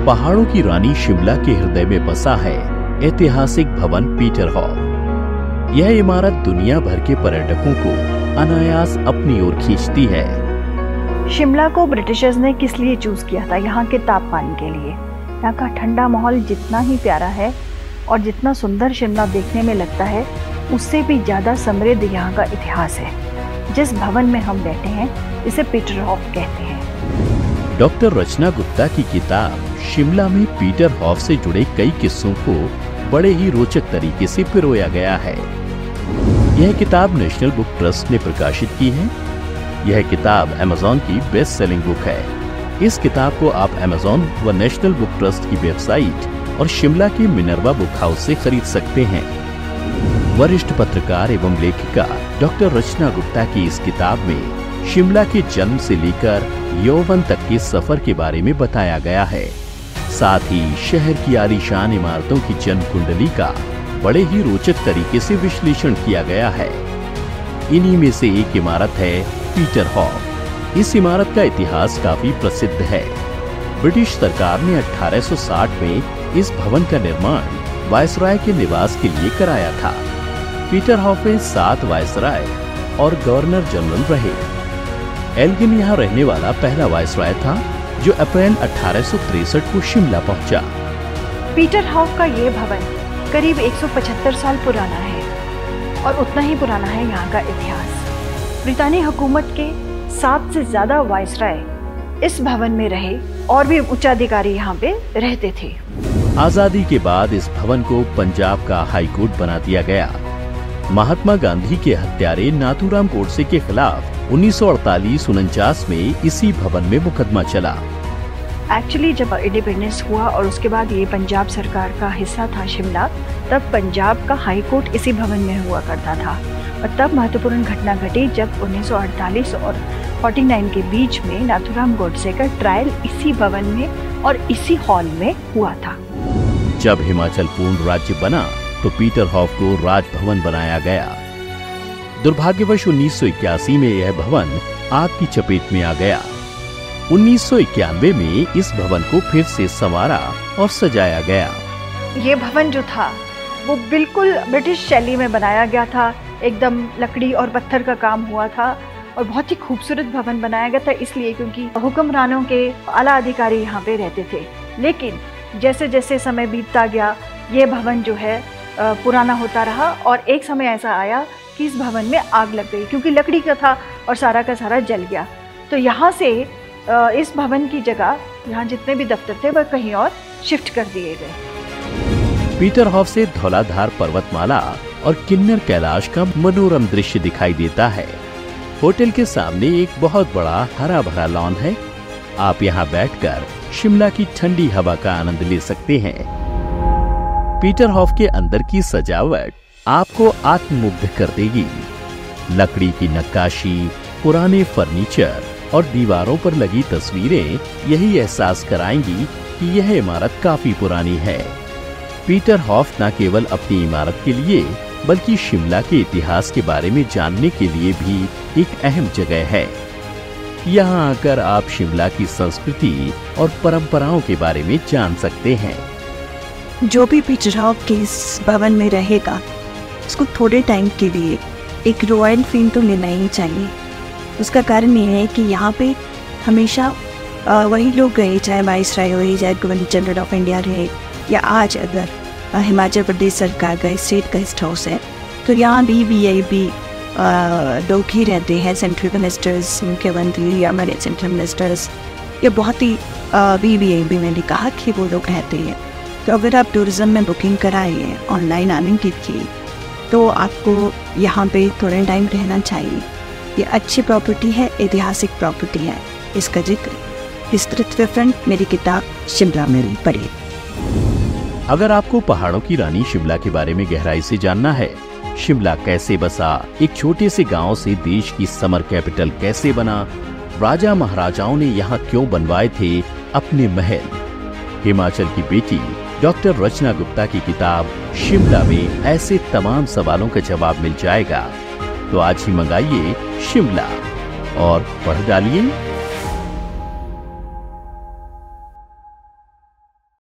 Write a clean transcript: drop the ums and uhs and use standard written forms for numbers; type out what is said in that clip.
पहाड़ों की रानी शिमला के हृदय में बसा है ऐतिहासिक भवन पीटरहॉफ। यह इमारत दुनिया भर के पर्यटकों को अनायास अपनी ओर खींचती है। शिमला को ब्रिटिशर्स ने किस लिए चूज किया था? यहाँ के तापमान के लिए। यहाँ का ठंडा माहौल जितना ही प्यारा है और जितना सुंदर शिमला देखने में लगता है, उससे भी ज्यादा समृद्ध यहाँ का इतिहास है। जिस भवन में हम बैठे हैं इसे पीटरहॉफ कहते हैं। डॉक्टर रचना गुप्ता की किताब शिमला में पीटरहॉफ से जुड़े कई किस्सों को बड़े ही रोचक तरीके से पिरोया गया है। यह किताब नेशनल बुक ट्रस्ट ने प्रकाशित की है। यह किताब अमेज़न की बेस्ट सेलिंग बुक है। इस किताब को आप अमेज़न व नेशनल बुक ट्रस्ट की वेबसाइट और शिमला के मिनर्वा बुक हाउस से खरीद सकते हैं। वरिष्ठ पत्रकार एवं लेखिका डॉक्टर रचना गुप्ता की इस किताब में शिमला के जन्म से लेकर यौवन तक के सफर के बारे में बताया गया है। साथ ही शहर की आलीशान इमारतों की जन्म कुंडली का बड़े ही रोचक तरीके से विश्लेषण किया गया है। इन्हीं में से एक इमारत है पीटरहॉफ। इस इमारत का इतिहास काफी प्रसिद्ध है। ब्रिटिश सरकार ने 1860 में इस भवन का निर्माण वायसराय के निवास के लिए कराया था। पीटरहॉफ में 7 वायसराय और गवर्नर जनरल रहे। एल्गिन यहाँ रहने वाला पहला वायसराय था जो अप्रैल 1863 को शिमला पहुंचा। पीटरहॉफ का ये भवन करीब 175 साल पुराना है और उतना ही पुराना है यहाँ का इतिहास। ब्रितानी हुकूमत के 7 से ज्यादा वायसराय इस भवन में रहे और भी उच्चाधिकारी यहाँ पे रहते थे। आजादी के बाद इस भवन को पंजाब का हाई कोर्ट बना दिया गया। महात्मा गांधी के हत्यारे नाथूराम गोडसे के खिलाफ 1948-49 में इसी भवन में मुकदमा चला। एक्चुअली जब इंडिपेंडेंस हुआ और उसके बाद ये पंजाब सरकार का हिस्सा था शिमला, तब पंजाब का हाई कोर्ट इसी भवन में हुआ करता था। और तब महत्वपूर्ण घटना घटी जब 1948 और 49 के बीच में नाथूराम गोडसे का ट्रायल इसी भवन में और इसी हॉल में हुआ था। जब हिमाचल पूर्ण राज्य बना तो पीटरहॉफ को राजभवन बनाया गया। दुर्भाग्यवश 1981 में यह भवन आग की चपेट में आ गया। 1991 में इस भवन को फिर से संवारा और सजाया गया। ये भवन जो था वो बिल्कुल ब्रिटिश शैली में बनाया गया था। एकदम लकड़ी और पत्थर का काम हुआ था और बहुत ही खूबसूरत भवन बनाया गया था, इसलिए क्योंकि हुक्मरानों के आला अधिकारी यहाँ पे रहते थे। लेकिन जैसे जैसे समय बीतता गया ये भवन जो है पुराना होता रहा और एक समय ऐसा आया कि इस भवन में आग लग गई, क्योंकि लकड़ी का था और सारा का सारा जल गया। तो यहाँ से इस भवन की जगह यहाँ जितने भी दफ्तर थे वह कहीं और शिफ्ट कर दिए गए। पीटरहॉफ से धौलाधार पर्वतमाला और किन्नर कैलाश का मनोरम दृश्य दिखाई देता है। होटल के सामने एक बहुत बड़ा हरा भरा लॉन है। आप यहाँ बैठकर शिमला की ठंडी हवा का आनंद ले सकते हैं। पीटरहॉफ के अंदर की सजावट आपको आत्ममुग्ध कर देगी। लकड़ी की नक्काशी, पुराने फर्नीचर और दीवारों पर लगी तस्वीरें यही एहसास कराएंगी कि यह इमारत काफी पुरानी है। पीटरहॉफ न केवल अपनी इमारत के लिए बल्कि शिमला के इतिहास के बारे में जानने के लिए भी एक अहम जगह है। यहाँ आकर आप शिमला की संस्कृति और परंपराओं के बारे में जान सकते हैं। जो भी पीटरहॉफ के इस भवन में रहेगा उसको थोड़े टाइम के लिए एक रॉयल फील तो लेना ही चाहिए। उसका कारण ये है कि यहाँ पे हमेशा वही लोग रहे, चाहे वाइसराय हो, चाहे गवर्नर जनरल ऑफ इंडिया रहे, या आज अगर हिमाचल प्रदेश सरकार का स्टेट का गेस्ट हाउस है तो यहाँ भी वीआईपी लोग ही रहते हैं। सेंट्रल मिनिस्टर्स, मुख्यमंत्री या हमारे सेंट्रल मिनिस्टर्स, ये बहुत ही वीआईपी मैंने कहा कि वो लोग रहते हैं। तो अगर आप टूरिज्म में बुकिंग कराए ऑनलाइन आने की तो आपको यहाँ पे थोड़ा टाइम रहना चाहिए। ये अच्छी प्रॉपर्टी है, ऐतिहासिक प्रॉपर्टी है। इसका जिक्र विस्तृत विवरण मेरी किताब शिमला में पढ़िए। अगर आपको पहाड़ों की रानी शिमला के बारे में गहराई से जानना है, शिमला कैसे बसा, एक छोटे से गांव से देश की समर कैपिटल कैसे बना, राजा महाराजाओं ने यहाँ क्यों बनवाए थे अपने महल, हिमाचल की बेटी डॉक्टर रचना गुप्ता की किताब शिमला में ऐसे तमाम सवालों का जवाब मिल जाएगा। तो आज ही मंगाइए शिमला और पढ़ डालिए